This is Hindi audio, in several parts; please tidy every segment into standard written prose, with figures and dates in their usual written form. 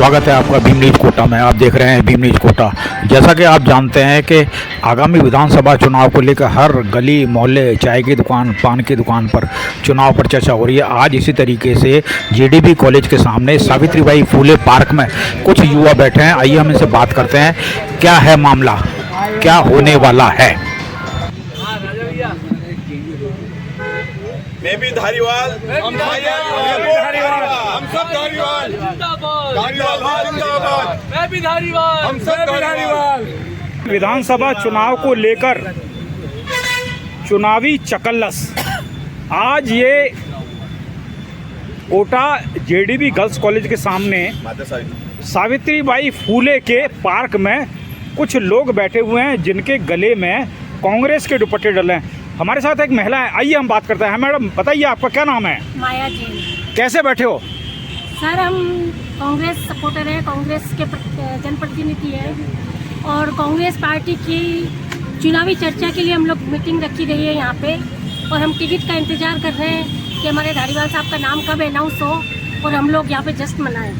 स्वागत है आपका भीम न्यूज कोटा में। आप देख रहे हैं भीम न्यूज कोटा। जैसा कि आप जानते हैं कि आगामी विधानसभा चुनाव को लेकर हर गली मोहल्ले, चाय की दुकान, पान की दुकान पर चुनाव पर चर्चा हो रही है। आज इसी तरीके से जेडीबी कॉलेज के सामने सावित्रीबाई फूले पार्क में कुछ युवा बैठे हैं। आइए हम इनसे बात करते हैं, क्या है मामला, क्या होने वाला है। मैं भी धारीवाल, हम सब धारीवाल, जिंदाबाद, मैं भी धारीवाल, हम सब धारीवाल। विधानसभा चुनाव को लेकर चुनावी चकल्लस। आज ये कोटा जेडीबी गर्ल्स कॉलेज के सामने सावित्रीबाई फूले के पार्क में कुछ लोग बैठे हुए हैं जिनके गले में कांग्रेस के दुपट्टे डले हैं। हमारे साथ एक महिला है, आइए हम बात करते हैं। मैडम बताइए, आपका क्या नाम है? माया जैन। कैसे बैठे हो? सर, हम कांग्रेस सपोर्टर हैं, कांग्रेस के जनप्रतिनिधि हैं और कांग्रेस पार्टी की चुनावी चर्चा के लिए हम लोग मीटिंग रखी गई है यहाँ पे, और हम टिकट का इंतज़ार कर रहे हैं कि हमारे धारीवाल साहब का नाम कब अनाउंस हो और हम लोग यहाँ पे जश्न मनाएं।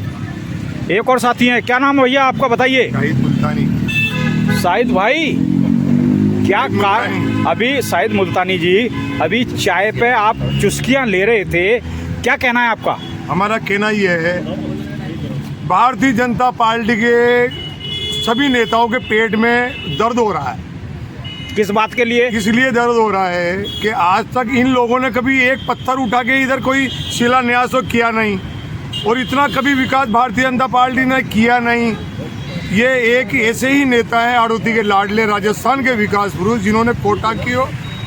एक और साथी हैं, क्या नाम है भैया आपका, बताइए? शाहिद मुल्तानी। शाहिद भाई, क्या कारण अभी शाहिद मुल्तानी जी, अभी चाय पे आप चुस्कियां ले रहे थे, क्या कहना है आपका? हमारा कहना ये है, भारतीय जनता पार्टी के सभी नेताओं के पेट में दर्द हो रहा है। किस बात के लिए? इसलिए दर्द हो रहा है कि आज तक इन लोगों ने कभी एक पत्थर उठा के इधर कोई शिलान्यास किया नहीं, और इतना कभी विकास भारतीय जनता पार्टी ने किया नहीं। ये एक ऐसे ही नेता हैं, आड़ोती के लाडले, राजस्थान के विकास पुरुष, जिन्होंने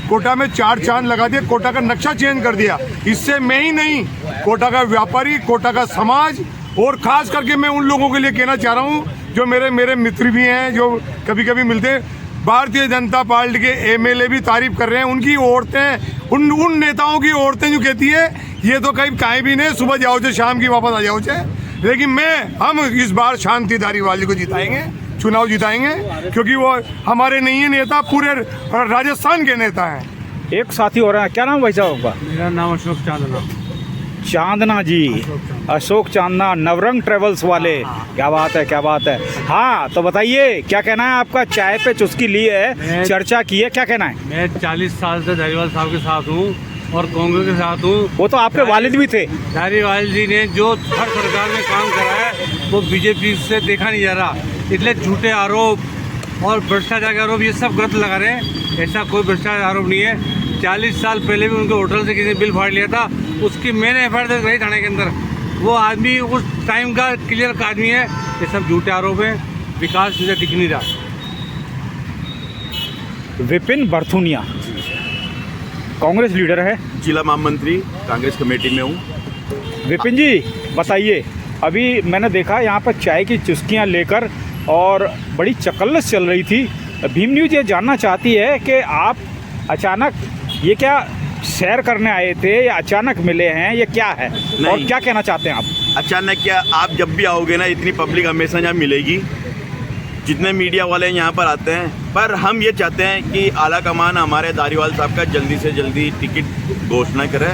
कोटा में 4 चांद लगा दिए, कोटा का नक्शा चेंज कर दिया। इससे मैं ही नहीं, कोटा का व्यापारी, कोटा का समाज, और खास करके मैं उन लोगों के लिए कहना चाह रहा हूँ जो मेरे मित्र भी हैं, जो कभी कभी मिलते हैं। भारतीय जनता पार्टी के एमएलए भी तारीफ कर रहे हैं, उनकी औरतें, उन नेताओं की औरतें जो कहती है ये तो कहीं भी नहीं, सुबह जाओ चाहे शाम की वापस आ जाओ चाहे। लेकिन हम इस बार शांति धारीवाल को जिताएंगे, चुनाव जिताएंगे, क्योंकि वो हमारे नहीं है नेता, पूरे राजस्थान के नेता हैं। एक साथी हो रहा है, क्या नाम भाई साहब आपका? मेरा नाम अशोक चांदना। चांदना जी, अशोक चांदना, नवरंग ट्रेवल्स वाले। क्या बात है, क्या बात है। हाँ, तो बताइए क्या कहना है आपका? चाय पे चुस्की ली है, चर्चा की है, क्या कहना है? मैं 40 साल से धारीवाल साहब के साथ हूँ और कांग्रेस के साथ हूँ। वो तो आपके वालिद भी थे। धारीवाल जी ने जो हर सरकार में काम करा है वो बीजेपी से देखा नहीं जा रहा, इसलिए झूठे आरोप और भ्रष्टाचार के आरोप ये सब गलत लगा रहे हैं। ऐसा कोई भ्रष्टाचार आरोप नहीं है। 40 साल पहले भी उनके होटल से किसी ने बिल फाड़ लिया था, उसकी मैंने एफ आई आर दर्ज कराई थाने के अंदर। वो आदमी उस टाइम का क्लियर आदमी है। ये सब झूठे आरोप हैं, विकास मुझे दिख नहीं रहा। विपिन बरथुनिया कांग्रेस लीडर है, जिला महामंत्री कांग्रेस कमेटी में हूँ। विपिन जी बताइए, अभी मैंने देखा यहाँ पर चाय की चुस्कियाँ लेकर और बड़ी चकल्लस चल रही थी। भीम न्यूज ये जानना चाहती है कि आप अचानक ये क्या सैर करने आए थे या अचानक मिले हैं, ये क्या है और क्या कहना चाहते हैं आप? अचानक क्या, आप जब भी आओगे ना, इतनी पब्लिक हमेशा यहाँ मिलेगी, जितने मीडिया वाले यहाँ पर आते हैं। पर हम ये चाहते हैं कि आला कमान हमारे धारीवाल साहब का जल्दी से जल्दी टिकट घोषणा करे।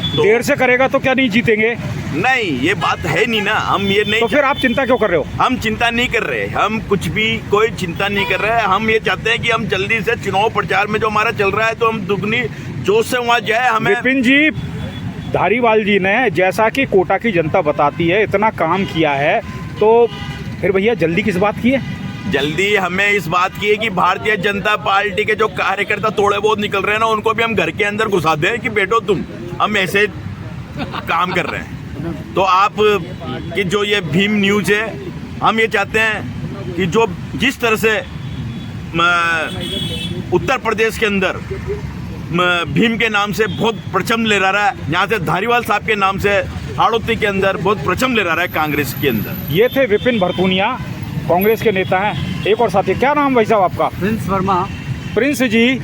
तो देर से करेगा तो क्या नहीं जीतेंगे? नहीं, ये बात है नहीं ना, हम ये नहीं। तो फिर आप चिंता क्यों कर रहे हो? हम चिंता नहीं कर रहे, हम कुछ भी कोई चिंता नहीं कर रहे। हम ये चाहते हैं कि हम जल्दी से चुनाव प्रचार में जो हमारा चल रहा है, तो हम दुगनी जोश से वहाँ जाए। हमें विपिन जी, धारीवाल जी ने जैसा कि कोटा की जनता बताती है इतना काम किया है, तो फिर भैया जल्दी किस बात की है? जल्दी हमें इस बात की है कि भारतीय जनता पार्टी के जो कार्यकर्ता थोड़े बहुत निकल रहे हैं ना, उनको भी हम घर के अंदर घुसा दें कि बेटो तुम, हम ऐसे काम कर रहे हैं। तो आप कि जो ये भीम न्यूज है, हम ये चाहते हैं कि जो जिस तरह से उत्तर प्रदेश के अंदर भीम के नाम से बहुत प्रचम ले रहा है, यहाँ से धारीवाल साहब के नाम से हाड़ौती के अंदर बहुत प्रचम ले रहा है कांग्रेस के अंदर। ये थे विपिन बरथुनिया, कांग्रेस के नेता हैं। एक और साथी, क्या नाम भाई साहब आपका? प्रिंस वर्मा। प्रिंस जी,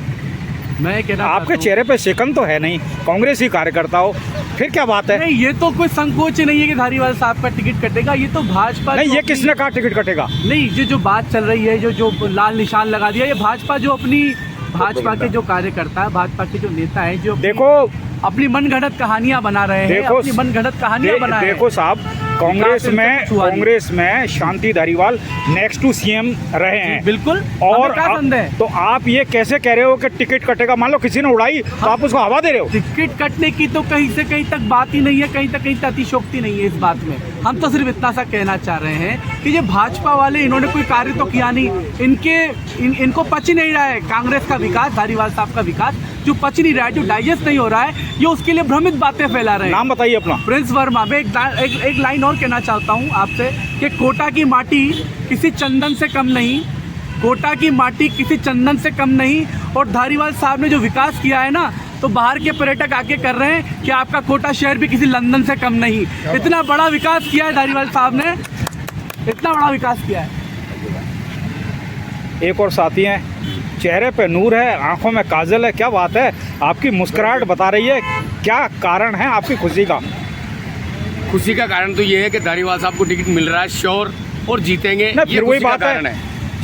मैं कहना आपके चेहरे पे शिकन तो है नहीं, कांग्रेस ही कार्यकर्ता हो, फिर क्या बात है? नहीं, ये तो कोई संकोच नहीं है कि धारीवाल साहब का टिकट कटेगा। ये तो भाजपा नहीं, ये किसने कहा टिकट कटेगा? नहीं, जो बात चल रही है, जो लाल निशान लगा दिया, ये भाजपा जो अपनी भाजपा के जो कार्यकर्ता है, भाजपा के जो नेता हैं, जो देखो अपनी मनगढ़ंत कहानियां बना रहे हैं, अपनी मनगढ़ंत कहानियां बनाए। देखो साहब, कांग्रेस में Shanti Dhariwal next to CM रहे हैं। बिल्कुल। और हमें क्या संदेह है? तो आप ये कैसे कह रहे हो कि टिकट कटेगा? मान लो किसी ने उड़ाई तो आप उसको हवा दे रहे हो। टिकट कटने की तो कहीं से कहीं तक बात ही नहीं है, कहीं तक कहीं तक अतिशोक्ति नहीं है इस बात में। हम तो सिर्फ इतना सा कहना चाह रहे हैं कि ये भाजपा वाले, इन्होंने कोई कार्य तो किया नहीं, इनको पच ही नहीं रहा है कांग्रेस का विकास, धारीवाल साहब का विकास जो पच नहीं रहा है, जो डाइजेस्ट नहीं हो रहा है, ये उसके लिए भ्रमित बातें फैला रहे हैं। नाम बताइए अपना। प्रिंस वर्मा। मैं एक लाइन और कहना चाहता हूँ आपसे कि कोटा की माटी किसी चंदन से कम नहीं, कोटा की माटी किसी चंदन से कम नहीं। और धारीवाल साहब ने जो विकास किया है ना, तो बाहर के पर्यटक आके कर रहे हैं कि आपका कोटा शहर भी किसी लंदन से कम नहीं। इतना बड़ा विकास किया है धारीवाल साहब ने, इतना बड़ा विकास किया है। एक और साथी हैं, चेहरे पे नूर है, आंखों में काजल है, क्या बात है? आपकी मुस्कुराहट बता रही है, क्या कारण है आपकी खुशी का? खुशी का कारण तो ये है कि धारीवाल साहब को टिकट मिल रहा है श्योर, और जीतेंगे। नहीं, फिर वही बात है,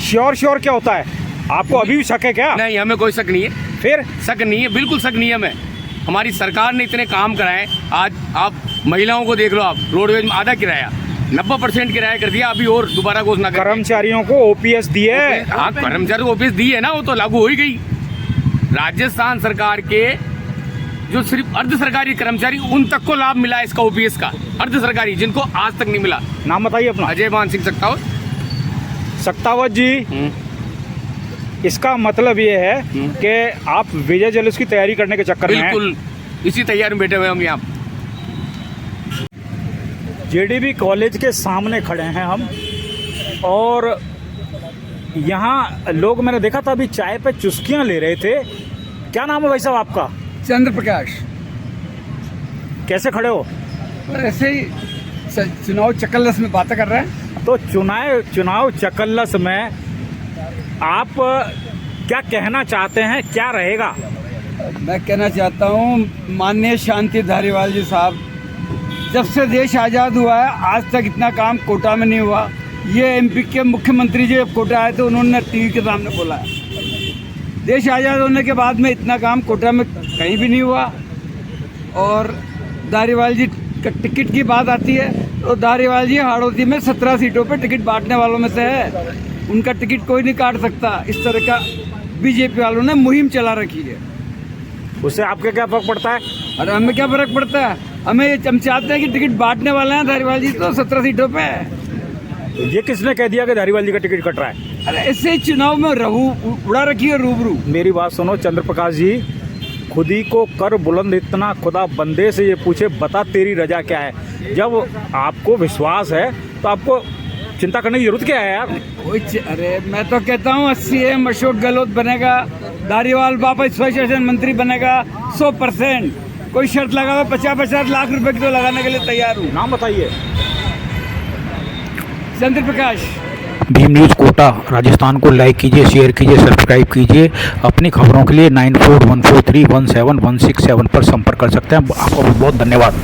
श्योर क्या होता है? आपको अभी भी शक है क्या? नहीं, हमें कोई शक नहीं है। फिर शक नहीं है, बिल्कुल शक नहीं है हमें। हमारी सरकार ने इतने काम कराए। आज आप महिलाओं को देख लो, आप रोडवेज में आधा किराया 90% किराया कर दिया, अभी और दोबारा घोषणा कर। कर्मचारियों को ओपीएस दिए। हाँ, कर्मचारियों को ओपीएस दी है ना, वो तो लागू हो ही गई। राजस्थान सरकार के जो सिर्फ अर्ध सरकारी कर्मचारी, उन तक को लाभ मिला इसका, ओपीएस का, अर्ध सरकारी, जिनको आज तक नहीं मिला। नाम बताइए अपना। अजय मान सिंह सक्तावत जी, इसका मतलब ये है कि आप विजय जुलूस की तैयारी करने के चक्कर में हैं। बिल्कुल, इसी तैयारी में बैठे हुए हम यहाँ। जेडीबी कॉलेज के सामने खड़े हैं हम, और यहाँ लोग, मैंने देखा था अभी चाय पे चुस्कियाँ ले रहे थे। क्या नाम है भाई साहब आपका? चंद्र प्रकाश। कैसे खड़े हो? ऐसे ही चुनाव चकल्लस में बातें कर रहे हैं। तो चुनाव चकल्लस में आप क्या कहना चाहते हैं, क्या रहेगा? मैं कहना चाहता हूँ, माननीय शांति धारीवाल जी साहब, जब से देश आज़ाद हुआ है आज तक इतना काम कोटा में नहीं हुआ। ये एमपी के मुख्यमंत्री जी जब कोटा आए थे, उन्होंने टीवी के सामने बोला है, देश आज़ाद होने के बाद में इतना काम कोटा में कहीं भी नहीं हुआ। और धारीवाल जी का टिकट की बात आती है तो धारीवाल जी हाड़ौती में 17 सीटों पे टिकट बांटने वालों में से है, उनका टिकट कोई नहीं काट सकता। इस तरह का बीजेपी वालों ने मुहिम चला रखी है। उससे आपके क्या फर्क पड़ता है? अरे हमें क्या फर्क पड़ता है, हमें ये हम चाहते हैं कि टिकट बांटने वाले हैं धारीवाल जी तो 17 सीटों पे है। ये किसने कह दिया कि धारीवाल जी का टिकट कट रहा है? अरे ऐसे ही चुनाव में उड़ा रखी है रूबरू। मेरी बात सुनो चंद्र प्रकाश जी, खुदी को कर बुलंद इतना, खुदा बंदे से ये पूछे बता तेरी रजा क्या है। जब आपको विश्वास है तो आपको चिंता करने की जरूरत क्या है यार? अरे मैं तो कहता हूँ सीएम अशोक गहलोत बनेगा, धारीवाल वापस स्वशासन मंत्री बनेगा 100%। कोई शर्त लगा 50-50 लाख रुपए की तो लगाने के लिए तैयार हूँ। नाम बताइए। चंद्र प्रकाश। भीम न्यूज़ कोटा राजस्थान को लाइक कीजिए, शेयर कीजिए, सब्सक्राइब कीजिए। अपनी खबरों के लिए 9414317167 पर संपर्क कर सकते हैं। आपका बहुत बहुत धन्यवाद।